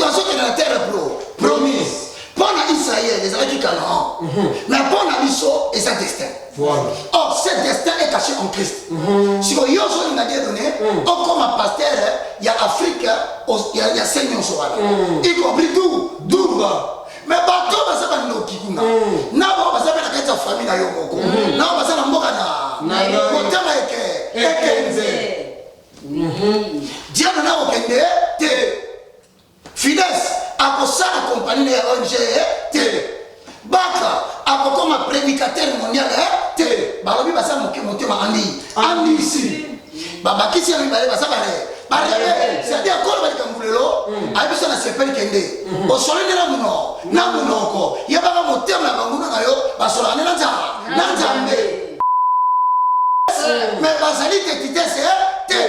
moto azoke na terre promise mpona Israël ezalaki Canaan mais mpona biso eza destin. Or ce destin est caché en Christ. Si vous avez donné, on comme un pasteur, il y a Afrique, il y a Seigneur Soara, y compris d'où va. Mais bateau, ça va nous quitter. N'a pas ça va la famille na yoko. N'a pas ça na mboka na. Kotama ekenze. Dieu na okende te. Fides akosa accompagner ONG te. Baka comme un prédicateur mondial te balobi basa motema andi ici babakisi yango bale basa bale c'est-à-dire akolo balikambulelo ayebiso na sepeli kende osolende na munoko yebaka motema na bango na yo basolane na nzambe mais bazali te titese te.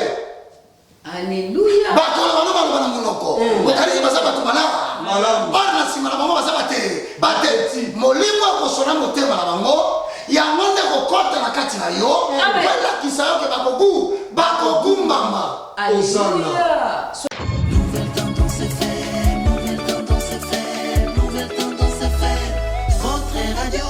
Alléluia. Bakolo baloba na munoko okali basa batumana bana sima na bango basa bate molimo akosona motema na bango yango nde kokota na kati na yo balakisa yo ke bakogumbama. Alléluia. Nouvelle tendance est faite, nouvelle tendance est faite, nouvelle tendance est faite. Rentrée radio.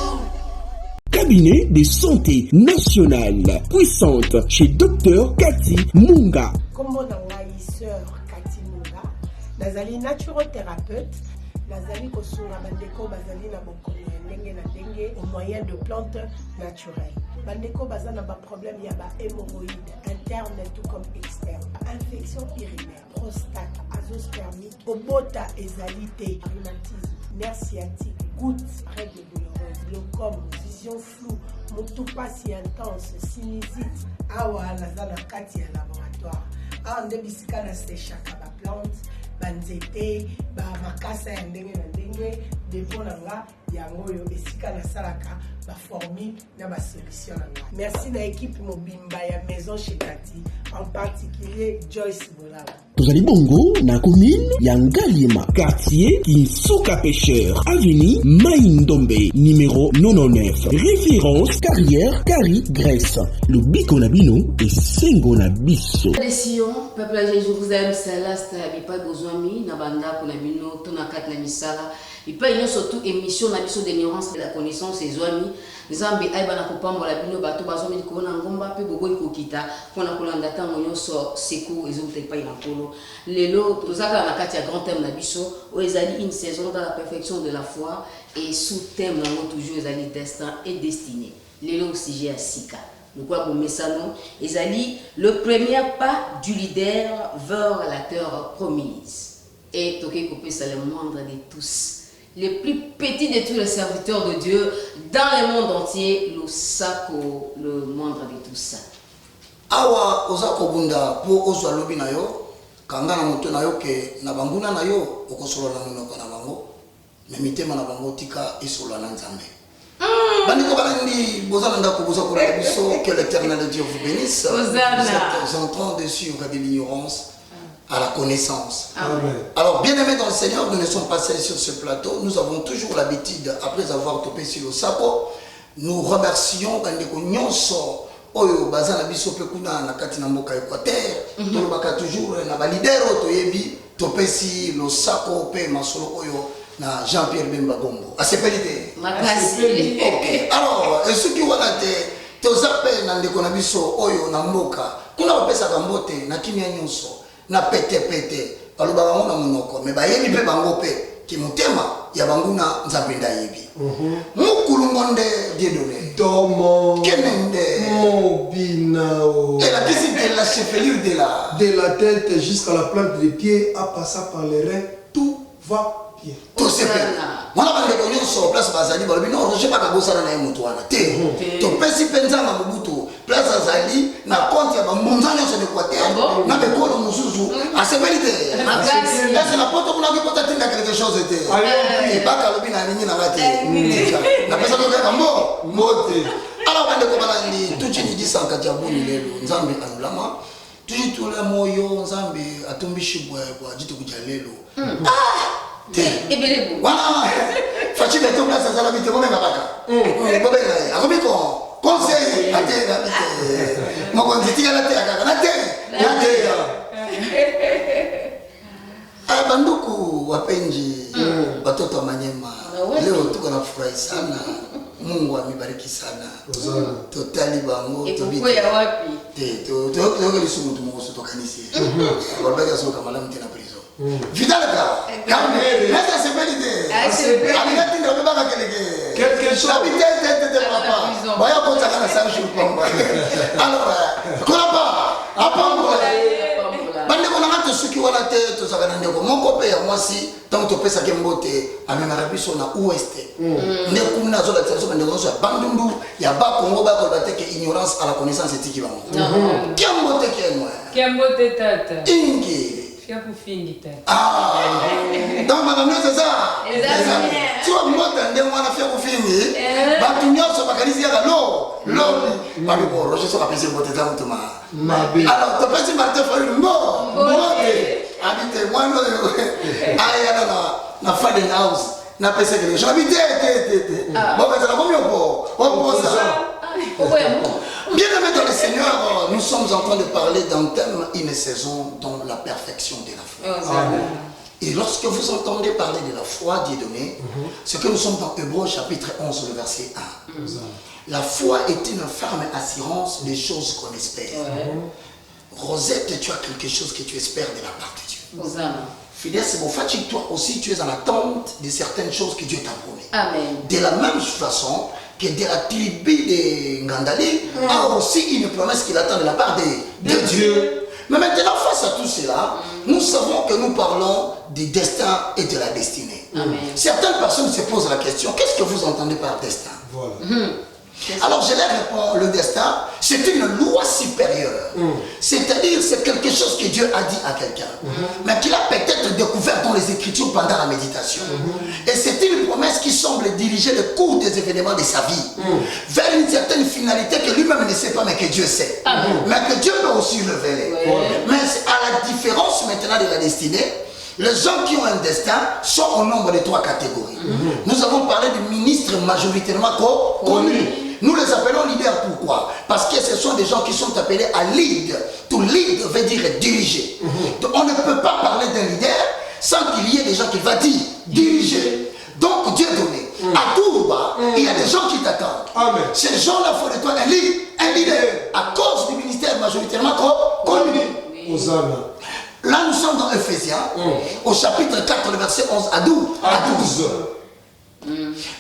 Cabinet de santé nationale puissante chez Dr Cathy Munga. Comment on a sœur Cathy Munga, nazali naturothérapeute, nazali kosunga bandeko bazali na bokono ndenge na ndenge au moyen de plantes naturelles. Bandeko bazana ba problème ya ba hémorroïdes interne tout comme externe, infection urinaire, prostate, azoospermie, obota ezalité, rhumatisme, nerf sciatique, gouttes, règles douloureuses, glaucome, vision floue, motupa si intense, sinusite, awa nazana kati ya laboratoire. Ah, nde bisika na séchaka ba plante, banzete, ba makasa ya ndenge na ndenge, depo na nga yango yo esika na salaka ba formule na ba solution na nga. Merci na équipe mobimba ya maison chez Cathy, en particulier Joyce Bolala. Tozali bongo na commune ya Ngaliema, quartier Kinsuka Pêcheur, avenue Maïndombe, numéro 99. Référence carrière Kari Grèce. Le biko na bino et sengo na biso. Décision, peuple à Jésus, vous aime, c'est là, c'est pas besoin mi, na banda, pour la bino, ton a quatre la misala. Il peut y surtout émission na biso d'ignorance de la connaissance et zoami. Nzambe aiba na kopamba la bino bato bazomi ko na ngomba pe bobo ikokita pona kolanda tango nyonso secours ezote pa ina kolo lelo tozaka na kati ya grand thème na biso o ezali une saison dans la perfection de la foi et sous thème nango toujours ezali destin et destinée lelo sujet à sika nous quoi bon mesano ezali le premier pas du leader vers la terre promise et toke kopé ça le moindre de tous. Les plus petits de tous les serviteurs de Dieu dans le monde entier, le sako, le moindre de tout ça. Awa ozako bunda po ozwa lobi na yo kanga na moto na yo ke na banguna na yo okosolola na monoko na bango me mitema na bango tika esola na nzambe. Bandiko balandi bozana ndako boza ko la biso que l'Éternel Dieu vous bénisse. Vous êtes en train de suivre de l'ignorance à la connaissance. Amen. Alors, bien aimés dans le Seigneur, nous ne sommes pas seuls sur ce plateau. Nous avons toujours l'habitude, après avoir topé sur le sapo, nous remercions Bandeko Nyonso, Oyo Bazana Biso Pekuna, Nakatina Moka Équateur, nous avons toujours un leader, Toyebi, topé si le sapo, Pe Masolo Oyo, na Jean-Pierre Bemba Gombo. À ces pélités. Ok. Alors, ce qui va la te, Tozape Nandeko Nabiso, Oyo, Namoka, Kuna Pesa Gambote, Nakimia Nyonso. Na pete baloba bango na monoko me bayebi pe bango pe ki motema ya bango na nzambe ndayebi mukulungonde diedone Domo kenende mobinao et la visite de la chevelure de la tête jusqu'à la plante des pieds à passer par les reins tout va bien tout se fait mwana bandeko nyonso place bazali balobi non roger bakabosana na ye moto wana te topesi mpenza na mobutu place azali na compte ya bambonza nyonso na Équateur na bekolo mosusu asepeli te ese na poto kuna kipota tinda quelque chose te ebaka alobi na lingi na nga te napesa tokeka mbote alors bandeko balandi tuchini disanga tia buni lelo nzambe anulama tujitula moyo nzambe atumbishi bwa jitu kuja lelo voilà Fachine est tombé à la vitesse, on est là-bas. Conseil, Banduku wapenzi watoto wa Manyema. Leo tuko na furahi sana. Mungu amebariki sana. Totali bango tobiti. Ya wapi? Tuko lisumu tumuhusu to kanisi. Wabaka soka malamu tena prison. Vidal ka. Nasa sepeli de. Amina tinga baba keleke. Quelque chose. Habite papa. Baya kota kana sanju pamba. Alors, kolapa. Apambo. Bande ko na to suki wala te to sakana ndeko moko pe ya mwasi tant to pesa ke mbote amemara biso na ouest ne kumna zo la tsaso bande ko so bandundu ya ba Kongo ba ko bateke ignorance à la connaissance etiki bango kembote ke moi kembote tata ingi fia kufingi tata donc madame c'est ça tu vas mota ndé mwana fia kufingi ba tunyoso bakalizi ya lo babi ko roje so kapesi mbote ta mutuma alors to pesi Martin Fayulu mbote habite mwana aya na Faden House na pesa que je habite bon mais ça combien on bien aimé dans le Seigneur, nous sommes en train de parler d'un thème, une saison dans la perfection de la foi. Et lorsque vous entendez parler de la foi, Dieu donné, c'est que nous sommes dans Hébreux chapitre 11, le verset 1. La foi est une ferme assurance des choses qu'on espère. Rosette, tu as quelque chose que tu espères de la part de Dieu. Fidèle, c'est bon, fatigue-toi aussi, tu es en attente de certaines choses que Dieu t'a promis. Amen. De la même façon que de la tribu de Ngandali a aussi une promesse qu'il attend de la part de Dieu. Mais maintenant, face à tout cela, nous savons que nous parlons du destin et de la destinée. Amen. Certaines personnes se posent la question, qu'est-ce que vous entendez par destin? Voilà. Alors je leur réponds, le destin, c'est une loi supérieure. C'est-à-dire, c'est quelque chose que Dieu a dit à quelqu'un, mais qu'il a peut-être découvert dans les Écritures pendant la méditation. Et c'est une promesse qui semble diriger le cours des événements de sa vie vers une certaine finalité que lui-même ne sait pas, mais que Dieu sait. Mais que Dieu peut aussi révéler. Mais à la différence maintenant de la destinée, les gens qui ont un destin sont au nombre de 3 catégories. Nous avons parlé de ministres majoritairement connus. Nous les appelons leaders. Pourquoi? Parce que ce sont des gens qui sont appelés à lead. To lead veut dire diriger. Donc on ne peut pas parler d'un leader sans qu'il y ait des gens qui vont dire diriger. Donc Dieu donné. À Touba, il y a des gens qui t'attendent. Ces gens-là font de toi un leader à cause du ministère majoritairement connu. Là, nous sommes dans Ephésiens, au chapitre 4, le verset 11 à 12.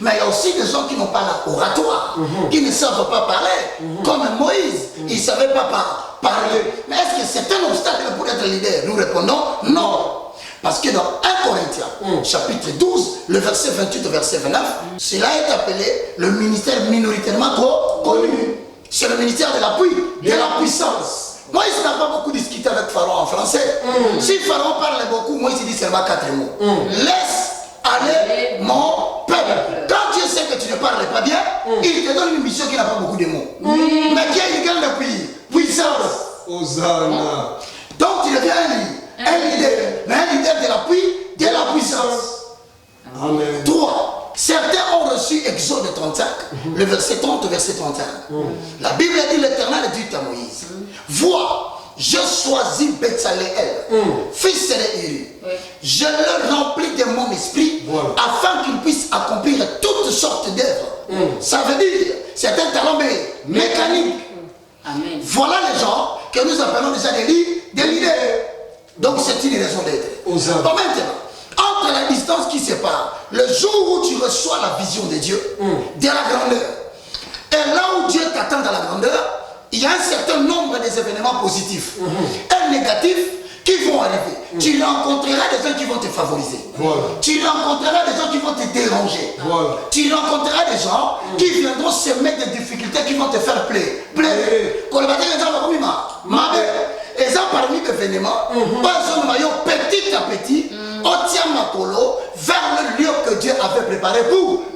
Mais il y a aussi des gens qui n'ont pas l'oratoire, qui ne savent pas parler, comme Moïse, il ne savait pas parler. Mais est-ce que c'est un obstacle pour être leader? Nous répondons non. Parce que dans 1 Corinthiens, chapitre 12, le verset 28 au verset 29, cela est appelé le ministère minoritairement connu. C'est le ministère de l'appui, de la puissance. Moïse n'a pas beaucoup discuté avec Pharaon en français. Si Pharaon parle beaucoup, Moïse dit seulement 4 mots. Laisse aller mon peuple. Quand Dieu sait que tu ne parles pas bien, il te donne une mission qui n'a pas beaucoup de mots. Mais qui est égal le pays? Puissance. Hosanna. Donc tu deviens un leader. Mais un leader de l'appui, de la puissance. Amen. 3. Certains ont reçu Exode 35, le verset 30 au verset 31. La Bible dit, l'Éternel dit à Moïse, vois, je choisis Betsaleel, fils de Uri. Je le remplis de mon esprit afin qu'il puisse accomplir toutes sortes d'œuvres. Ça veut dire, c'est un talent mécanique. Amen. Voilà les gens que nous appelons déjà des leaders. Donc c'est une raison d'être. Bon, maintenant, entre la distance qui sépare, le jour où tu reçois la vision de Dieu, de la grandeur, et là où Dieu t'attend dans la grandeur, il y a un certain nombre d'événements positifs et négatifs qui vont arriver. Tu rencontreras des gens qui vont te favoriser. Tu rencontreras des gens qui vont te déranger. Tu rencontreras des gens qui viendront semer des difficultés qui vont te faire plaisir. Et ça, parmi les événements, petit à petit, on tient ma colo vers le lieu que Dieu avait préparé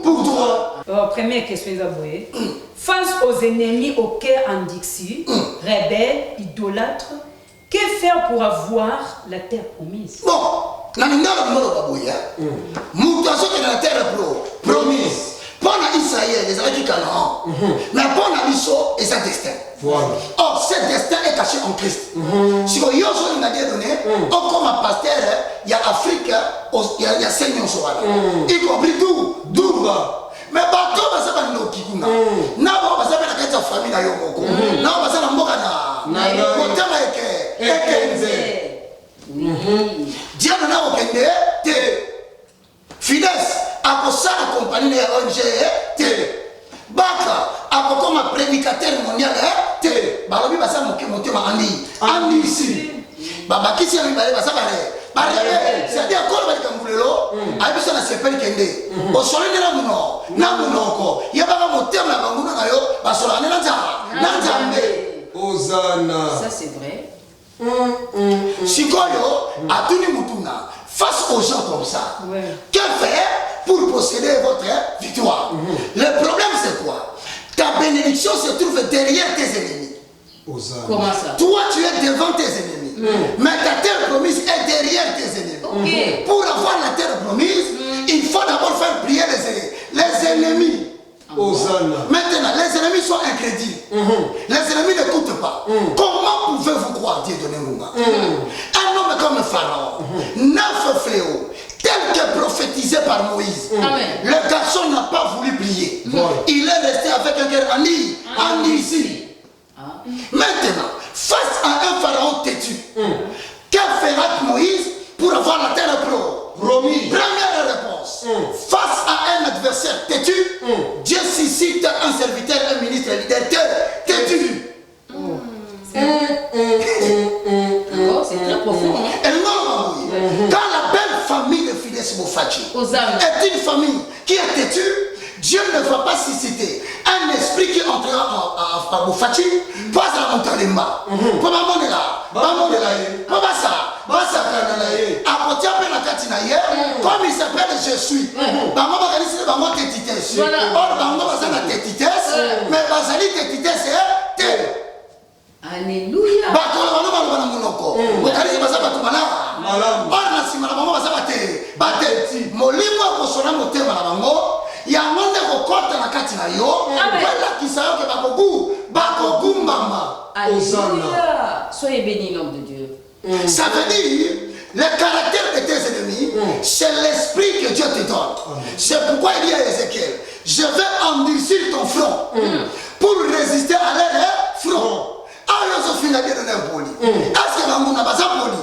pour toi. Première question, Isaboué. Face aux ennemis au cœur endixi, rebelles, idolâtres, que faire pour avoir la terre promise? Bon, la terre promise. Pour Israël, les Canaan, mais pour Nabiso et sa destin. Or, ce destin est caché en Christ. Si vous avez donné, on comme un pasteur, il y a Afrique, il y a Seigneur Soala, y compris d'où. Mais bateau, ça va nous quitter. N'a pas ça va la famille na yomoko. N'a pas ça na mboka na. Kotama ekenze. Dieu na okende te. Fides akosa compagnie ya ONG te. Baka akokoma prédicateur mondial te. Balobi basa motema andi ici. Babakisi ami bale basa bale. C'est-à-dire quand on va kambulelo, ayi bisa na sepeli kende. Osole ndela muno, na munoko. Yabaka motema na banguna nayo, basola na nzambe. Hosanna. Ça c'est vrai. Sikoyo atuni mutuna face aux gens comme ça. Que faire pour posséder votre victoire? Le problème c'est quoi? Ta bénédiction se trouve derrière tes ennemis. Hosanna. Comment ça? Toi tu es devant tes ennemis. Mais ta terre promise est derrière tes ennemis. Pour avoir la terre promise, il faut d'abord faire prier les ennemis. Hosanna. Maintenant, les ennemis sont incrédules. Les ennemis n'écoutent pas. Comment pouvez-vous croire Dieu donner Munga? Un homme comme Pharaon, 9 fléaux, tel que prophétisé par Moïse. Le garçon n'a pas voulu prier. Il est resté avec un cœur en ici. Maintenant, face à un pharaon têtu, que fera Moïse pour avoir la terre promise? Première réponse. Face à un adversaire têtu, Dieu suscite un serviteur, un ministre, un leader têtu. C'est très profond. Quand la belle famille de Fides Mofachi est une famille qui est têtue, Dieu ne va pas susciter un esprit qui entrera à Mofachi, pas à la montagne. Pour maman de là, pour ça, apporter un peu la katinaye, comme il s'appelle Je suis. Maman va gagner c'est maman tétitesse. Or maman va gagner tétitesse, mais bazali tétitesse est té. Alléluia. Bakola maman va gagner monoko. Botali baza batumala. Or na sima maman va gagner bate. Molimo ko sona motema na bango. Ya monde ko kota na kati na yo. Wala kisayo ke bakogu mama. Alléluia. Soyez bénis l'homme de Dieu. Ça veut dire, le caractère de tes ennemis, c'est l'esprit que Dieu te donne. C'est pourquoi il dit à Ézéchiel, je vais endurcir ton front pour résister à leur front. Ah, Yosophine a dit un poli. Est-ce que l'homme n'a pas ça poli?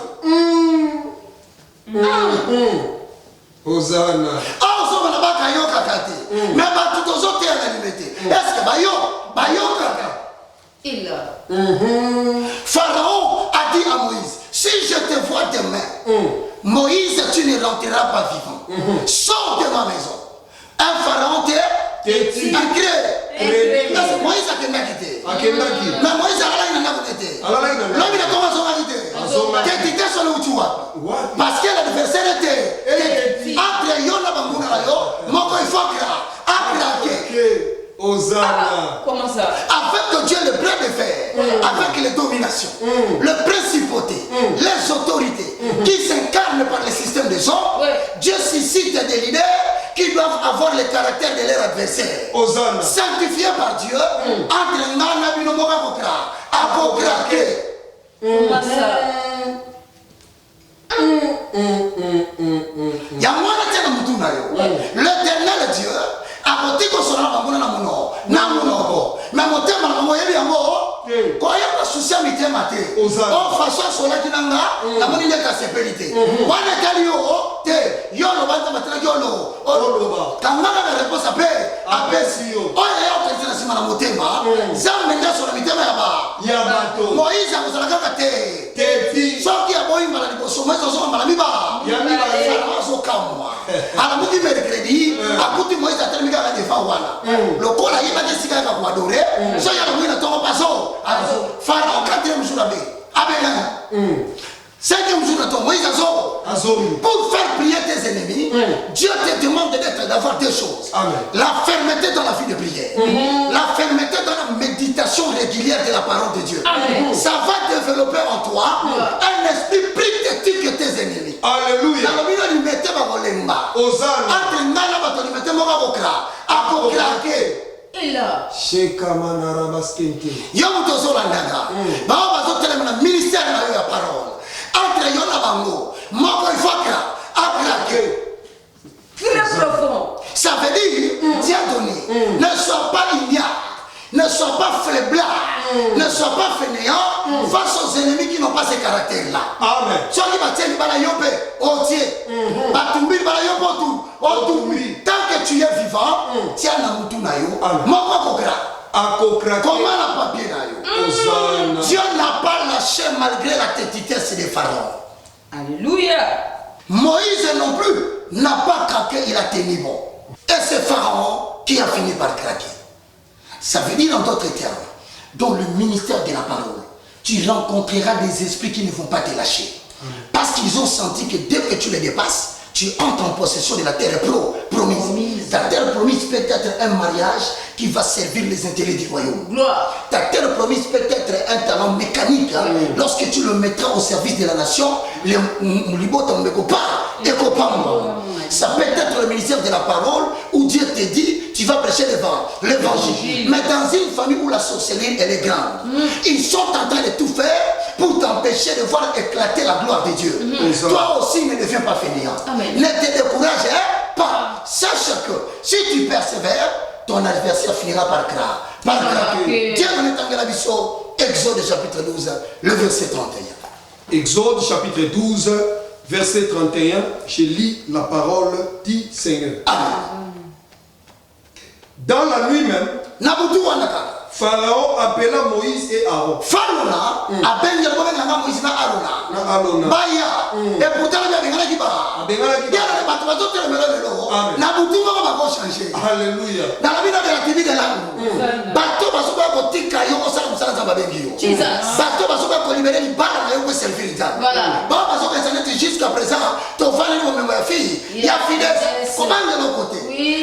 Hosanna. Ah, on n'a pas qu'à kate. Mais tout aux autres à la limité. Est-ce que Bayo kaka? Pharaon a dit à Moïse, si je te vois demain, Moïse, tu ne rentreras pas vivant. Sors de ma maison. Un pharaon t'est incrédule. Moïse a quitté. Mais Moïse a quitté. L'homme il a commencé à quitter. T'es quitté sur le Utua. Parce que l'adversaire était entre Yona Banguna Rayo, Moko il faut craquer. Hosanna. Comment ça? Avec que Dieu le bras de fer, avec les dominations, le principauté, les autorités qui s'incarnent par le système des hommes, Dieu suscite des leaders qui doivent avoir le caractère de leur adversaire. Hosanna. Sanctifiés par Dieu, entre Nana Binomoga Bokra, Abokrake. Comment ça? Yamwana tena mutuna yo. L'éternel Dieu a côté qu'on sera dans mon nom. Mais mon thème, mon yebi yango. Quand il y a pas souci à m'éter maté. On façon sola kinanga, la moni n'est qu'à sepelité. Wana kali yo te yo lo banta matela yo lo. Kamanga la réponse appelle si yo. Oh ya yo kati na sima na motema. Zambe nda sola mitema ya ba. Ya bato. Moïse a kozala kaka te. Teti. Soki ya boyi mala liboso moïse ozo mala miba. Ya miba. Zo kamwa. Ala muki mercredi, akuti Moïse a terminé à defa wana. Le kola yeba ke sika ka adoré. So ya ko ina tongo paso. Pharaon 4e jour abe. Abe 5e jour de ton Moïse Azomi. Pour faire prier tes ennemis, Dieu te demande d'avoir deux choses. Amen. La fermeté dans la vie de prière. La fermeté dans la méditation régulière de la parole de Dieu. Amen. Ça va développer en toi un esprit plus têtu que tes ennemis. Alléluia. Hosanna. Entre Nana Bato, lui mettez mon avocrat. Apokrake. là. Shekamanara baskente. Yo moto ozolandaka bao bazotelema na ministère na yo ya parole entre yo na bango moko ifaka akrake. Très profond. Ça veut dire Dieu a donné. Ne sois pas ignare, ne sois pas faiblard, ne sois pas fainéant face aux ennemis qui n'ont pas ces caractères-là. Amen. Soki batieli bala yope otie batumbi bala yopo otumbi. Tant que tu es vivant, tiens na mutu na yo moko kokra. Akokrake. Comment la papier na yo? Hosanna. Dieu n'a pas lâché malgré la tétitesse des pharaons. Alléluia. Moïse non plus n'a pas craqué, il a tenu bon. Et c'est Pharaon qui a fini par craquer. Ça veut dire en d'autres termes, dans le ministère de la parole, tu rencontreras des esprits qui ne vont pas te lâcher. Parce qu'ils ont senti que dès que tu les dépasses, tu entres en possession de la terre promise. Ta terre promise peut être un mariage qui va servir les intérêts du royaume. Gloire. Ta terre promise peut être un talent mécanique. Lorsque tu le mettras au service de la nation, ça peut être le ministère de la parole où Dieu te dit, tu vas prêcher l'évangile. Mais dans une famille où la sorcellerie elle est grande, ils sont en train de tout faire pour t'empêcher de voir éclater la gloire de Dieu. Toi aussi ne deviens pas fainéant. Ne te décourage pas. Sache que si tu persévères, ton adversaire finira par craquer. Dieu nous est en Bisso, Exode chapitre 12, le verset 31. Exode chapitre 12, verset 31. Je lis la parole du Seigneur. Amen. Dans la nuit même, Nabutu wanaka. Pharaon appela Moïse et Aaron. Farona abenga bobenga Moïse na Arona. Baya et pourtant il y a des gens qui il y a des bateaux qui ont le Nabutu va changer. Alléluia. Dans la vie de la TV de la bateau va se faire tika yo ça comme ça va bengio. Bateau va se faire libérer les balles et on servir les gens. Voilà. Ba va se faire jusqu'à présent ton fan ni mon fille. Il y a fidèle comment de l'autre côté.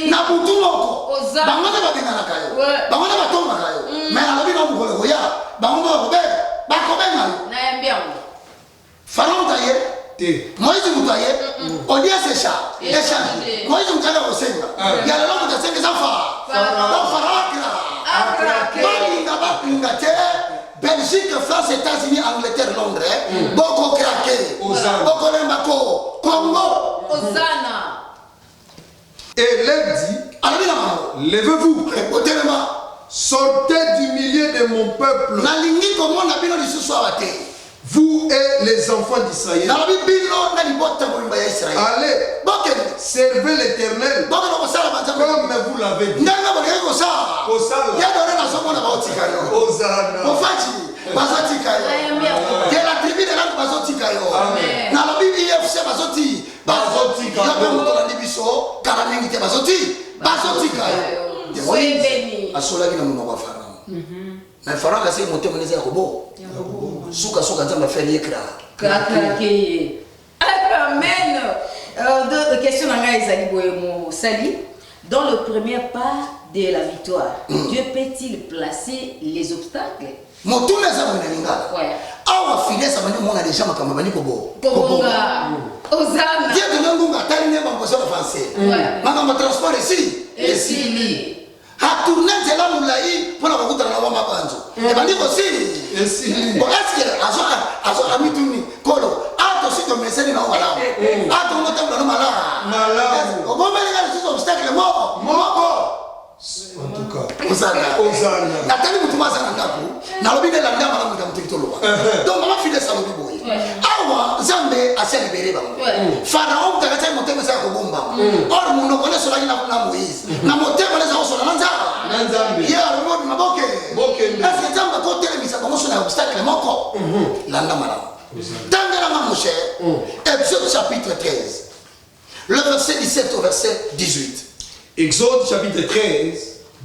Nabutu moko. Bangana ba benga na kayo. Bangana ba tomba kayo. Mais la vie non pour le bango ba kobenga. Pharaon taillé. Moïse Moutaye, on dit à ses chats, les chats. Moïse Moutaye au Seigneur. Il y a le nom de 5 enfants. Donc Pharaon craque. Belgique, France, États-Unis, Angleterre, Londres. Beaucoup craqué. Beaucoup Lembako. Congo. Hosanna. Et leur dit, levez-vous, sortez du milieu de mon peuple, vous et les enfants d'Israël. Allez, servez l'Éternel comme vous l'avez dit. Mais Pharaon a essayé de monter mon désert au beau. Souka Nzamba fait l'écran. Amen. Deux questions dans Sali. Dans le premier pas de la victoire, Dieu peut-il placer les obstacles? Motume za mwenelingala. Awa finesse amani mona déjà makamabani kobo. Kobonga. Hosanna. Dieu de ngunga tali ne bango sur français. Makamba transport ici. Ici. A tourner de la moulaï pour la route de la Wama Banzo. Et ben dire aussi. Bon, est-ce que azo amituni kolo a to si to meseni na wala. A to no tempo na mala. Mala. O bon beli ga les obstacles moko. En tout cas, Hosanna. Natali mutuma sana ngaku. Na lobi de la ndama na mutamti kitolo. Donc mama fide sa lobi boy. Awa Zambe a se libéré ba. Pharaon takata motema sa ko bomba. Or muno kone sola na Moïse. Na motema les a sola nanza. Nanzambe. Ya robi maboke. Boke. Est-ce que Zamba ko tele misa bango na obstacle moko. La ndama na. Tangela ma mon cher. Exode chapitre 13. Le verset 17 au verset 18. Exode chapitre 13,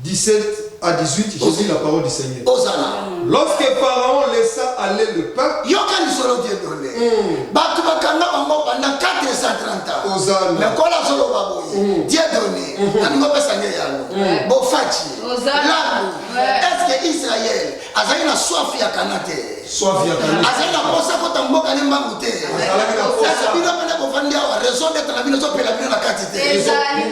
17 à 18, je lis la parole du Seigneur. Hosanna. Lorsque Pharaon laissa aller le peuple, Yoka ni solo Dieu donné. Batu bakanga bango pendant 430 ans. Hosanna. Mais quoi la solo baboye? Dieu donné. Nani ngope sanye yalo. Bofati. Hosanna. Est-ce que Israël a une soif ya kanate? Soif ya kanate. Azali na posa ko tamboka ne mbangute. Sasa bino pena ko fandia wa raison d'être la bino so pela bino na katite.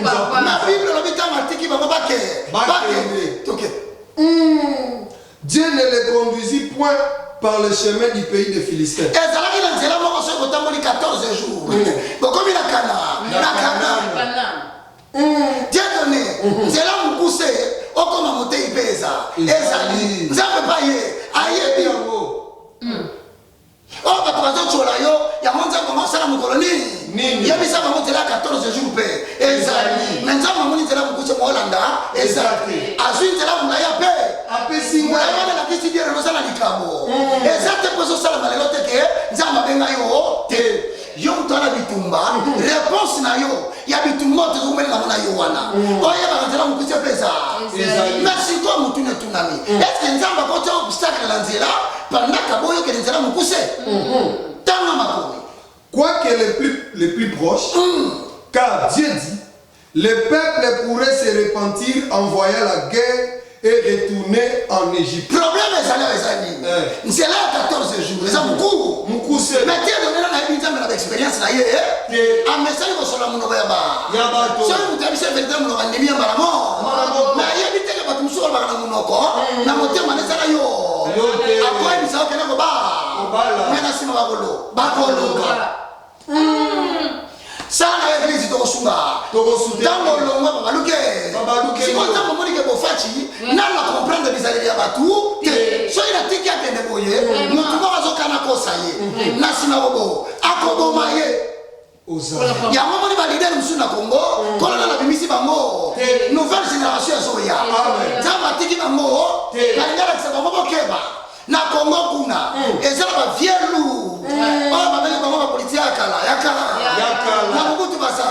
Na Bible la bitama tiki bango bake. Bake. point par le chemin du pays des Philistins. ezalaki na nzela moko soki otamboli 14 jours bokomi na Kana. Dieu donné nzela mokuse okoma motei mpe ezali nzambe pa ye ayebi yango bato bazotyola yo yango nzambe akosala mokolo nini yebisa bango nzela ya 14 jours mpe ezali me nzambe amoni nzela mokuse moolanda ezali azwi nzela molaya mpe molaya wana elakisi die lelo osala likambo eza te mpo ezosalama lelo te ke nzambe abenga yo te yo moto wana bitumba réponse na yo ya bitumba oyo tozokomelenga na yo wana oyebaka nzela mokuse mpe ezali merci to motu netunami eske nzambe akotia obstacle na nzela pendaka boyokele nzela mokuse tanga makomi Quoique les plus proches, car Dieu dit, le peuple pourrait se repentir en voyant la guerre et retourner en Égypte. Problème est allé aux amis. C'est là 14 jours. C'est beaucoup. C'est mais Dieu donné la vie avec l'expérience là. Un message pour cela mon yaba. Yaba to. Ça vous avez fait véritablement mon ennemi à malamo. Mais il y a des gens qui me sont là dans mon oko. Na moté manesa là yo. Après il s'est okena ko ba. Mais na sima bakolo. Bakolo. Ça na église to kosunga. Tango longwa babaluke. Si on t'a montré que Bofati n'a la comprendre des alliés à Batou, soit il a été capé de boyer, nous pouvons azokana kosaye. Nasina robo, akobo maye. Il y a un moment où les leaders nous sont à Congo, quand on a la bimisi bango, nouvelle génération soya. Zamatiki bango, la lingala c'est bango keba. Na Congo kuna, et ça va vielu. Oh, ma belle bango politique yakala. Na Mobutu basa.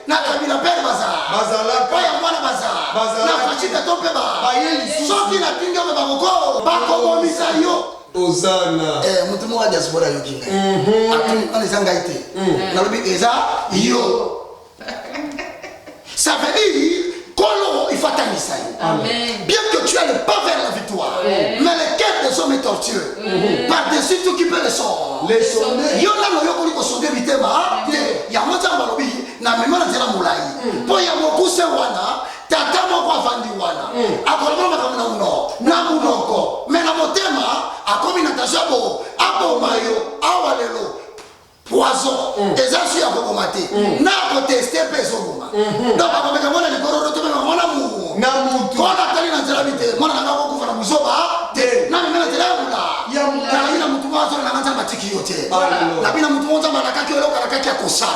Na Kabila père basa. Oya mwana basa. Na fachita tompe ba. Soki na pinga ba bako. Bako bomisa yo. Ozana. Mutu mwa diaspora yo kinga. On les engaite. Na lobi eza yo. Ça veut dire Kolo il faut atteindre. Amen. Bien que tu ailles pas vers la victoire, mais les quêtes des hommes est tortueux. Par-dessus tout qui peut les sons. Les sons. Yo na no yo koli ko sonde bitema. Ya moza balobi na memona nzela mulai. Po ya mokuse wana tata moko avandi wana. Akoloma makamuna uno. Na munoko. Mais na motema akomi na tashabo. Abo mayo awalelo. Poison. Et ça suis à Bogomate. N'a pas testé Pesogoma. Donc, on va me demander de corroder tout le monde. Mon amour. Namutu. Quand on a tenu dans la vie, mon amour, on va nous sauver. N'a même pas de là. Il y a un mouton sur la matin batiki yote. La bina mouton dans la kaki ou la kaki à Kosala.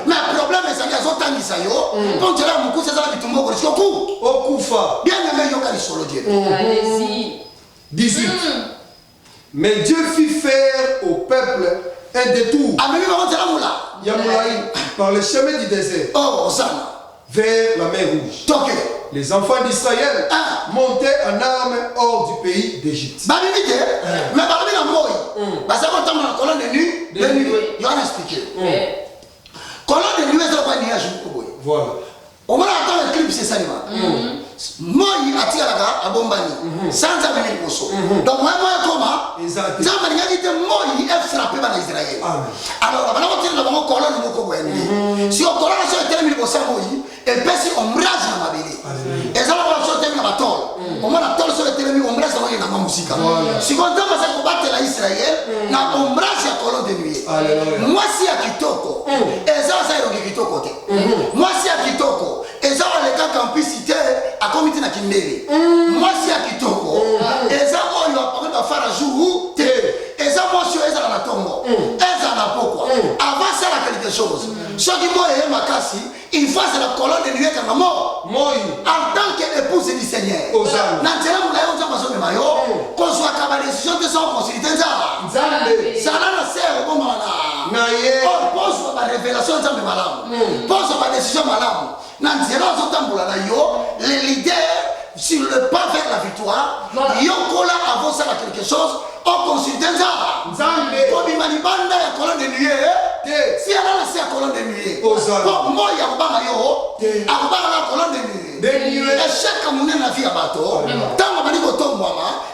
Mais le problème est qu'il y a autant d'Isayo. Quand tu as un mouton, c'est ça la bitumbo pour le chokou. Au Koufa. Bien aimé Yoka Solo Dieu. Allez-y. 18. Mais Dieu fit faire au peuple un détour. Par le chemin du désert. Vers la mer Rouge. Les enfants d'Israël montaient en armes hors du pays d'Égypte. Mais parmi la mort, parce qu'on tombe dans la colonne de nuit, il y a un expliqué. Colonne de nuit, c'est le nuage. Voilà. On va attendre le clip, c'est ça. Moi, il a tiré la gare à Bombani, sans amener le poisson. Donc, moi, comment Zambani a dit que moi, il est frappé par Israël. Alors, on va tirer la colonne de Moko. Si on colonne sur le terrain, il faut et puis si on rase dans ma bébé. Et ça, on va sur le terrain, on va la sur le terrain, on rase dans ma musique. Si on tente à combattre l'Israël, on rase la colonne de nuit. Moi, si à Kitoko, et ça, ça est Kitoko. Moi, si à Kitoko, et ça, on les cas campicité à comité na Kindeli. Moi, si à Kitoko, et ça, on va parler de faire un jour, et ça, moi, si on est à la tombe, et ça, n'a pourquoi. Avant ça, il y a quelque chose. Ce qui moi, et ma casse, il faut la colonne de nuit comme la mort. En tant qu'épouse du Seigneur. Nantela moulayo nza maso memayo. Qu'on soit capable de décision de son possibilité nza. Ça n'a la serre au bon moment. On pose la révélation nza me malam. Pose la décision malam. Nantela zotambola na yo. Les leaders sur le pas vers la victoire. Yokola avant ça quelque chose. On consulte nza. Kobi manibanda ya colonne de nuit. Si elle a laissé la colonne de nuit. Moi il y a un yo. Akubanga la colonne de nuit. Et chaque amoureux n'a vie à bateau. Tant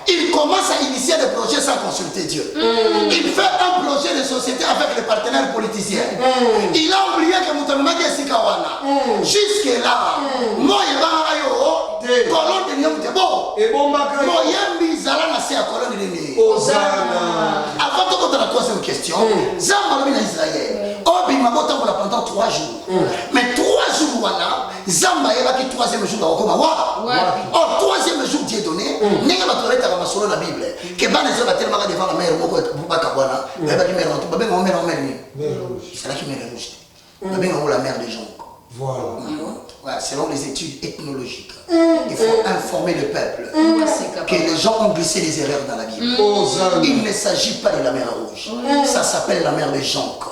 il commence à initier des projets sans consulter Dieu. Il fait un projet de société avec les partenaires politiciens. Il a oublié que Moutamima est Sikawana. Jusque là, moi, il y a colonne de Nyom Tebo. Moi, il y a mis Zala c'est à colonne de l'ennemi. Hosanna. Avant de compter la troisième question, Zamba l'a mis en Israël. Oh, il m'a monté pendant 3 jours. Mais 3 jours, voilà, Zamba est là qui 3e jour dans le oh, 3e jour, Dieu donné. N'est-ce pas toilette à ma solo la Bible. Que ban les hommes tellement devant la mer, beaucoup de Bakabana. Mais qui mère en tout, ben on mer en mer. C'est là qui met rouge. Ben on la mer des gens. Voilà. Ouais, selon les études ethnologiques, il faut informer le peuple que les gens ont glissé des erreurs dans la Bible. Il ne s'agit pas de la mer Rouge. Ça s'appelle la mer de Jonque.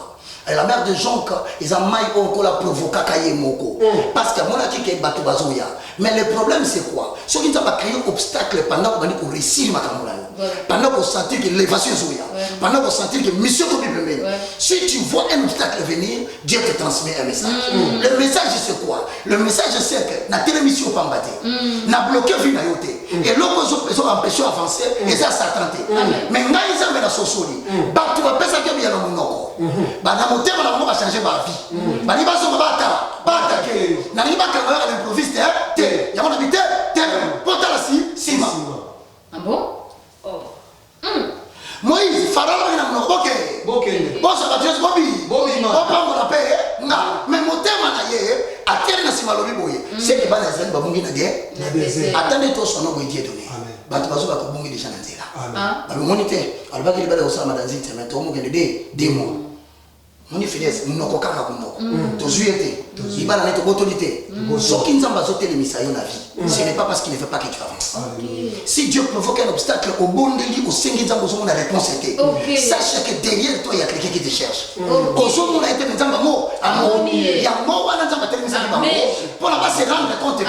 Et la mer de Jonque, ils ont maï encore la provoqué Kayemoko. Parce que mon avis est bateau bazoya. Mais le problème c'est quoi? Ceux qui ont créé un obstacle pendant qu'on réussit ma camouflage. Pendant qu'on sentit que l'évasion est zoya. Pendant qu'on sentit que mission comme Bible mène. Si tu vois un obstacle venir, Dieu te transmet un message. Le message c'est quoi? Le message c'est que la télémission pas battre. N'a bloqué vie na yoté. Et l'autre ils ont empêché d'avancer et ça s'est tenté. Mais quand ils ont la sosoli, bah tu vas pas ça que bien dans mon corps. Bah dans mon thème on va changer ma vie. Bah il va se battre. N'arrive pas à l'improviste. Il y a mon habité, porte la cima. Ah bon? Moïse, Pharaon, il a mon ok. Bon, ça va dire Bobby. On prend la paix. Non, mais mon thème à terre, c'est ma lobby boy. C'est que Banazan va mourir dans des. Attendez, toi, son nom est Dieu donné. Batubazo va mourir déjà dans des là. Alors, mon été, alors, il va aller au Sama dans des mais toi, mon gars, des mois. Mon fidèle, nous n'avons pas de juillet, il va dans l'autorité. Ce qui nous a besoin de l'émission dans la vie, ce n'est pas parce qu'il ne fait pas que tu avances. Si Dieu provoque un obstacle au bon délit, au Seigneur, nous avons la réponse. Sache que derrière toi, il y a quelqu'un qui te cherche. Au jour où on a été dans un mot, il y a un mot, on a dans télévision pour ne pas se rendre compte que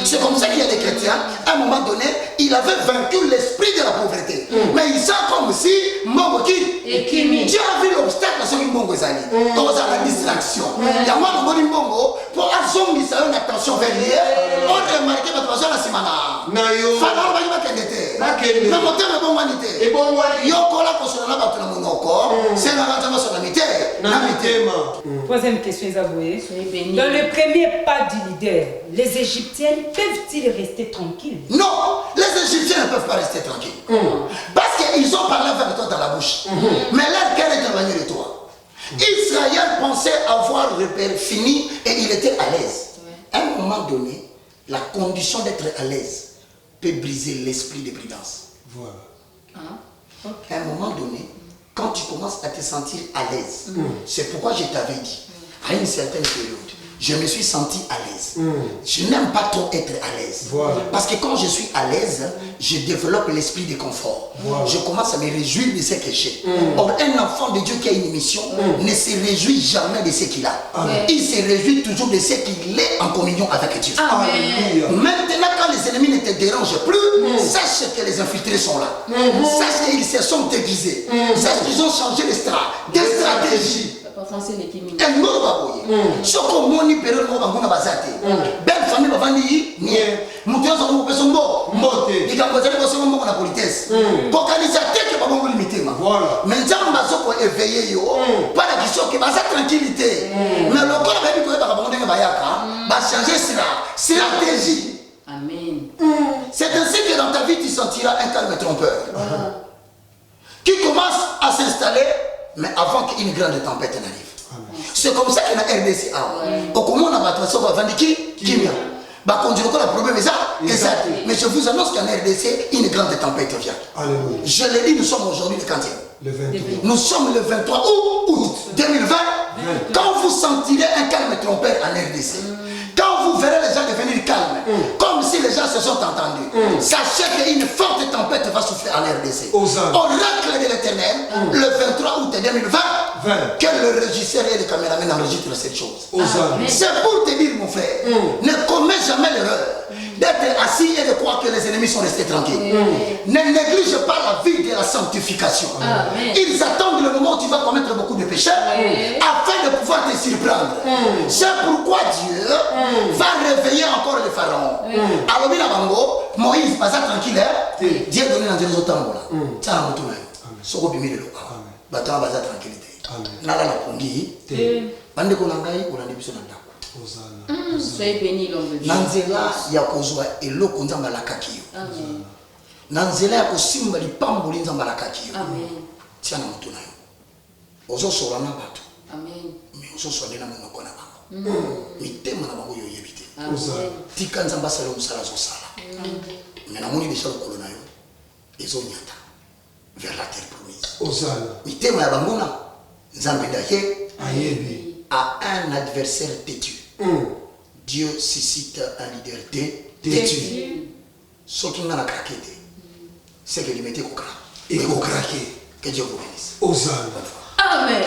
c'est comme ça qu'il y a des chrétiens, à un moment donné, il avait vaincu l'esprit de la pauvreté. Mais il sent comme si Mongo qui Dieu a vu l'obstacle à ce que Mongo est allé. Dans la distraction. Il y a moi qui Mongo pour assommer sa attention vers lui. On remarque que notre personne a simana. Nayo. Fala ba yiba kendete. Makende. Na motema bon wanité. Et bon wani. Yokola ko sona ba tuna monoko. C'est la rentama sur la mité. Na mitema. Troisième question, Isaboué. Dans le premier pas du leader, les Égyptiens peuvent-ils rester tranquilles? Non, les Égyptiens ne peuvent pas rester tranquilles. Parce qu'ils ont parlé avec toi dans la bouche. Mais leur cœur est éloigné de toi. Israël pensait avoir le repère fini et il était à l'aise. À un moment donné, la condition d'être à l'aise peut briser l'esprit de prudence. Voilà. À un moment donné, quand tu commences à te sentir à l'aise, c'est pourquoi je t'avais dit, à une certaine période, je me suis senti à l'aise. Je n'aime pas trop être à l'aise. Voilà. Parce que quand je suis à l'aise, je développe l'esprit de confort. Voilà. Je commence à me réjouir de ce que j'ai. Or, un enfant de Dieu qui a une mission ne se réjouit jamais de ce qu'il a. Il se réjouit toujours de ce qu'il est en communion avec Dieu. Alléluia. Maintenant, quand les ennemis ne te dérangent plus, sache que les infiltrés sont là. Sache qu'ils se sont déguisés. Sache qu'ils ont changé des stratégies. Elle m'a baboye. Ce qu'on m'a dit, période où on a basé. Belle famille m'a vendu. Mouton ça nous pèse mot. Il a posé le bossement pour la politesse. Pour qu'elle s'attende que pas bon limité. Voilà. Mais j'aime pas ce qu'on éveillé yo. Pas la question que bah ça tranquillité. Mais le corps même que pas bon de bayaka. Bah changer cela. Stratégie. Amen. C'est ainsi que dans ta vie tu sentiras un calme trompeur. Qui commence à s'installer. Mais avant qu'une grande tempête n'arrive. C'est comme ça qu'il y a RDC. Au comment on a battu ça va vendre qui vient. Bah quand je le problème est ça. Exact. Mais je vous annonce qu'en RDC, une grande tempête vient. Alléluia. Je l'ai dit, nous sommes aujourd'hui le 40e. Le 23. Nous sommes le 23 août 2020. Quand vous sentirez un calme trompeur en RDC, quand vous verrez les gens devenir calmes, comme si les gens se sont entendus, sachez qu'une forte tempête va souffler en RDC. Oracle de l'Éternel, le 23 août 2020, que le régisseur et le caméraman enregistrent cette chose. C'est pour te dire, mon frère, ne commets jamais l'erreur d'être assis et de croire que les ennemis sont restés tranquilles. Ne néglige pas la vie de la sanctification. Ils attendent le moment où tu vas commettre beaucoup de péchés afin de pouvoir te surprendre. C'est pourquoi Dieu va réveiller encore le pharaon. Alors, Moïse, pas ça tranquille, Dieu a donné dans les autres temps. Ça a monté. Soko bimi le loka. Batama baza tranquillité. Nala la pongi. Bande ko nangai ko nandi biso nanda. Soyez bénis, l'homme de Dieu. na nzela ya kozwa eloko nzambe alakaki yo Amen. na nzela ya kosimba lipamboli nzambe alakaki yo Amen. tia na motu na yo ozosola na bato Amen. mais ozosola nde na monoko na bango mitema na bango yo oyebi te Amen. tika nzambe asala yo mosala azosala mais namoni deja lokolo na yo ezonyata vers la terre promise mitema ya bango na nzambe ndaye à un adversaire têtu. Dieu suscite un leader têtu. Ce qui n'a craqué, c'est que l'humanité a craqué. Que Dieu vous bénisse. Amen.